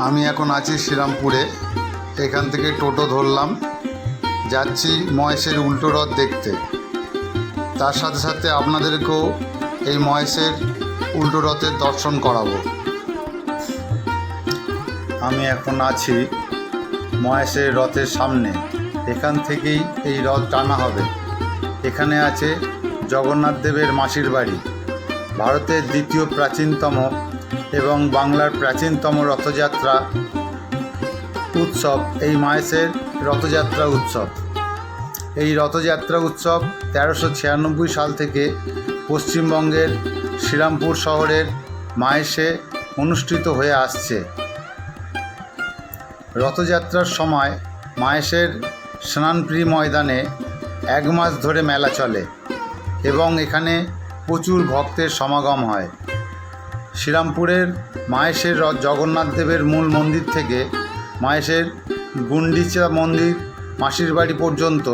আমি এখন আছি শ্রীরামপুরে। এখান থেকে টোটো ধরলাম, যাচ্ছি মহেশের উল্টো রথ দেখতে। তার সাথে সাথে আপনাদেরকেও এই মহেশের উল্টো রথের দর্শন করাবো। আমি এখন আছি মহেশের রথের সামনে। এখান থেকেই এই রথ টানা হবে। এখানে আছে জগন্নাথ দেবের মাসির বাড়ি। ভারতের দ্বিতীয় প্রাচীনতম এবং বাংলার প্রাচীনতম রথযাত্রা উৎসব এই মহেশের রথযাত্রা উৎসব। এই রথযাত্রা উৎসব 1396 সাল থেকে পশ্চিমবঙ্গের শ্রীরামপুর শহরের মহেশে অনুষ্ঠিত হয়ে আসছে। রথযাত্রার সময় মহেশের স্নানপ্রিয় ময়দানে 1 মাস ধরে মেলা চলে এবং এখানে প্রচুর ভক্তের সমাগম হয়। শ্রীরামপুরের মহেশের জগন্নাথ দেবের মূল মন্দির থেকে মহেশের গুন্ডিচা মন্দির মাসির বাড়ি পর্যন্ত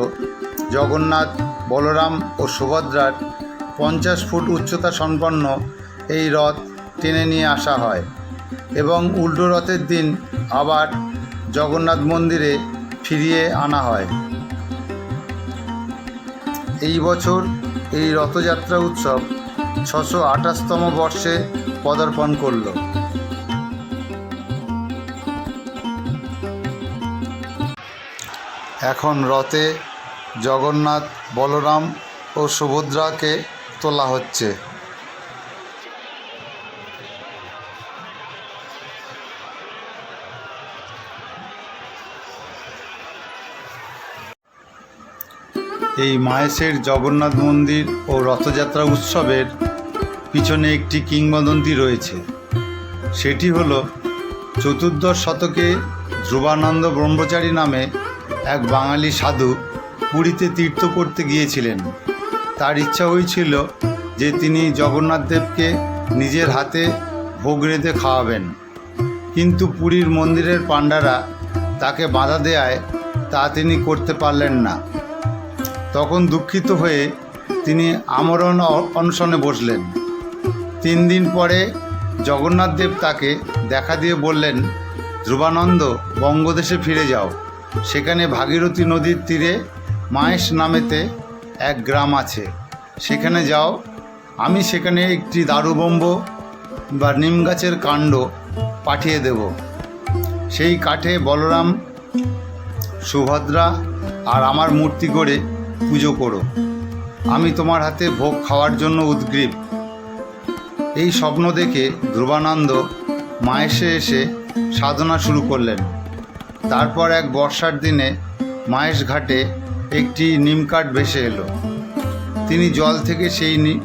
জগন্নাথ, বলরাম ও সুভদ্রার 50 ফুট উচ্চতা সম্পন্ন এই রথ টেনে নিয়ে আসা হয় এবং উল্টো রথের দিন আবার জগন্নাথ মন্দিরে ফিরিয়ে আনা হয়। এই বছর এই রথযাত্রা উৎসব 628তম বর্ষে পদার্পণ করল। এখন রথে জগন্নাথ, বলরাম ও সুভদ্রাকে তোলা হচ্ছে। এই মহেশের জগন্নাথ মন্দির ও রথযাত্রা উৎসবের পিছনে একটি কিংবদন্তি রয়েছে। সেটি হলো 14 শতকে ধ্রুবানন্দ ব্রহ্মচারী নামে এক বাঙালি সাধু পুরীতে তীর্থ করতে গিয়েছিলেন। তার ইচ্ছা হয়েছিল যে তিনি জগন্নাথ দেবকে নিজের হাতে ভোগ রেঁধে খাওয়াবেন, কিন্তু পুরীর মন্দিরের পাণ্ডারা তাকে বাধা দেয়ায় তা তিনি করতে পারলেন না। তখন দুঃখিত হয়ে তিনি আমরণ অনশনে বসলেন। 3 দিন পরে জগন্নাথ দেব তাকে দেখা দিয়ে বললেন, ধ্রুবানন্দ, বঙ্গদেশে ফিরে যাও। সেখানে ভাগীরথী নদীর তীরে মহেশ নামেতে এক গ্রাম আছে, সেখানে যাও। আমি সেখানে একটি দারুবম্ব বা নিম গাছের কাণ্ড পাঠিয়ে দেব। সেই কাঠে বলরাম, সুভদ্রা আর আমার মূর্তি গড়ে পুজো করো। আমি তোমার হাতে ভোগ খাওয়ার জন্য উদগ্রীব। এই স্বপ্ন দেখে ধ্রুবানন্দ মহেশে এসে সাধনা শুরু করলেন। তারপর এক বর্ষার দিনে মহেশ ঘাটে একটি নিম কাঠ ভেসে এলো। তিনি জল থেকে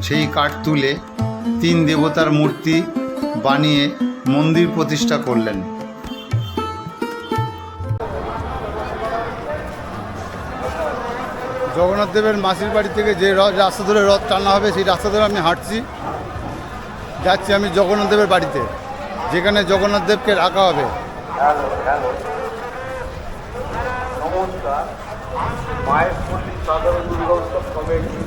সেই কাঠ তুলে 3 দেবতার মূর্তি বানিয়ে মন্দির প্রতিষ্ঠা করলেন। জগন্নাথ দেবের মাসির বাড়ি থেকে যে রাস্তা ধরে রথ টানা হবে সেই রাস্তা ধরে আমি হাঁটছি, যাচ্ছি আমি জগন্নাথ দেবের বাড়িতে, যেখানে জগন্নাথ দেবকে রাখা হবে। নমস্কার। মায়ের পল্লী সাধারণ দুর্গা উৎসব কমিটি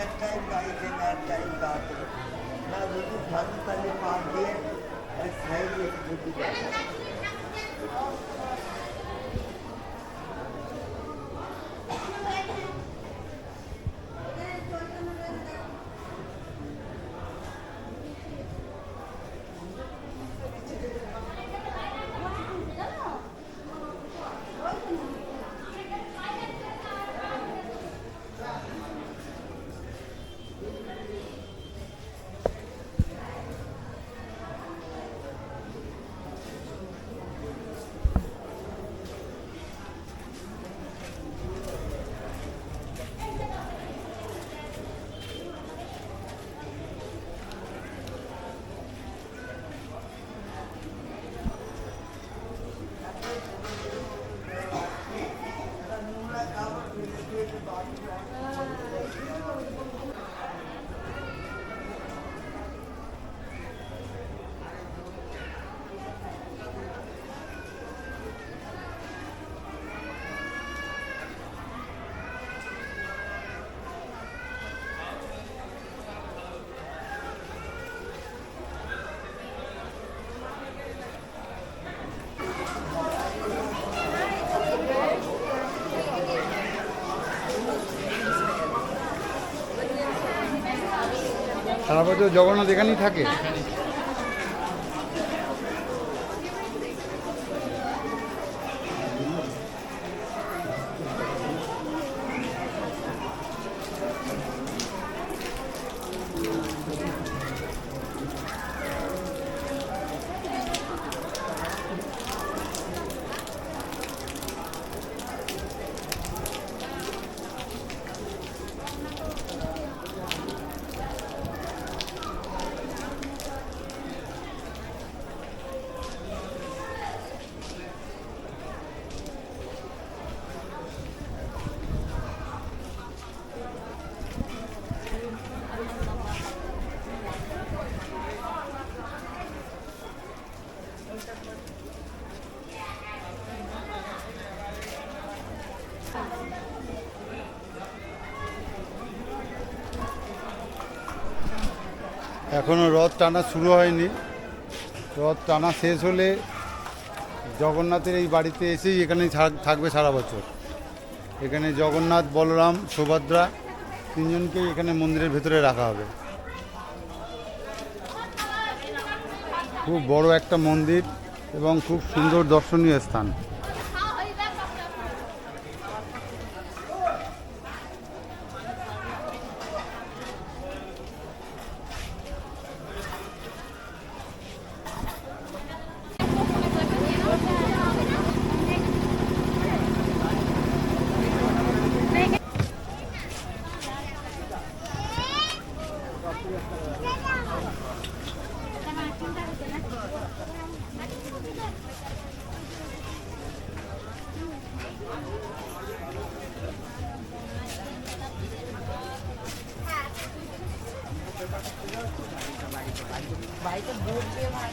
এক টাইম গাইছেন, এক টাইম গাতে না, যদি ভালো তাহলে পা দিয়ে এক সাইডে ঢুকে যায়। সারা বছর জগন্নাথ এখানেই থাকে। এখনও রথ টানা শুরু হয়নি। রথ টানা শেষ হলে জগন্নাথের এই বাড়িতে এসেই এখানেই থাকবে সারা বছর। এখানে জগন্নাথ, বলরাম, সুভদ্রা তিনজনকেই এখানে মন্দিরের ভেতরে রাখা হবে। খুব বড় একটা মন্দির এবং খুব সুন্দর দর্শনীয় স্থান। বাড়িতে ভোট দিয়ে ভাই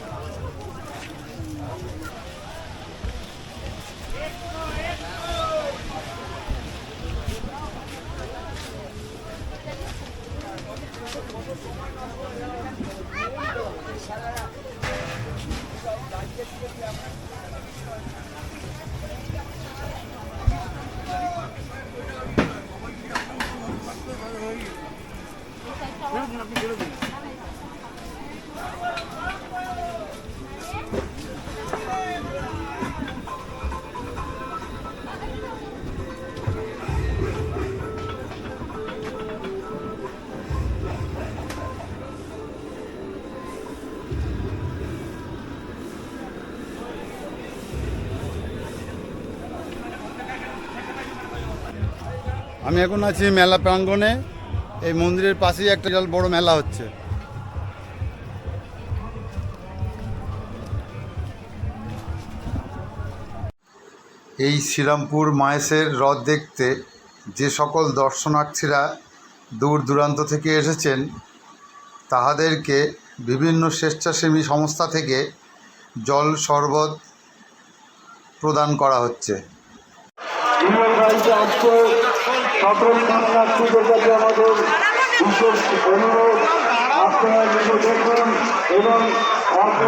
আমি এখন আছি মেলা প্রাঙ্গণে। এই মন্দিরের পাশেই একটা বিশাল বড় মেলা হচ্ছে। এই শ্রীরামপুর মায়েসের রথ দেখতে যে সকল দর্শনার্থীরা দূর দূরান্ত থেকে এসেছেন তাহাদেরকে বিভিন্ন স্বেচ্ছাসেবী সংস্থা থেকে জল শরবত প্রদান করা হচ্ছে। সকল দর্শনার্থীদের কাছে আমাদের বিশেষ অনুরোধ আপনারা যদি দেখুন এবং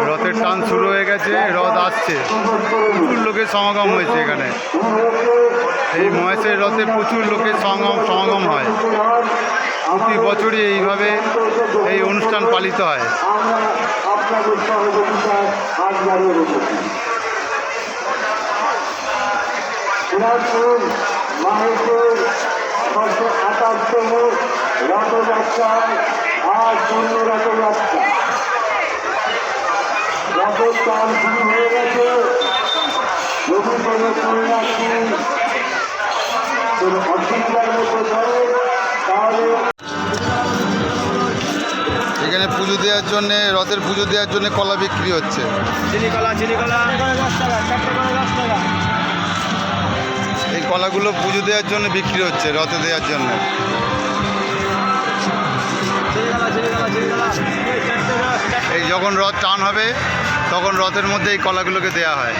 রথের টান শুরু হয়ে গেছে, রথ আসছে, প্রচুর লোকের সমাগম হয়েছে এখানে। এই মহেশের রথে প্রচুর লোকের সমাগম হয়। প্রতি বছরই এইভাবে এই অনুষ্ঠান পালিত হয়। আমরা আপনাদের সহযোগিতায় হাত বাড়িয়ে রেখেছি। দিনাজপুর মাহেশের 628তম রথযাত্রায় আজ পূর্ণ রথযাত্রা। রথের টান শুরু হয়ে গেছে। যদি কোনো পুণ্যার্থী কোনো অসুবিধার মধ্যে পড়ে তাহলে এখানে পুজো দেওয়ার জন্য, রথের পুজো দেওয়ার জন্য কলা বিক্রি হচ্ছে। এই কলাগুলো পুজো দেওয়ার জন্য বিক্রি হচ্ছে, রথে দেওয়ার জন্য। এই যখন রথ টান হবে তখন রথের মধ্যে এই কলাগুলোকে দেওয়া হয়।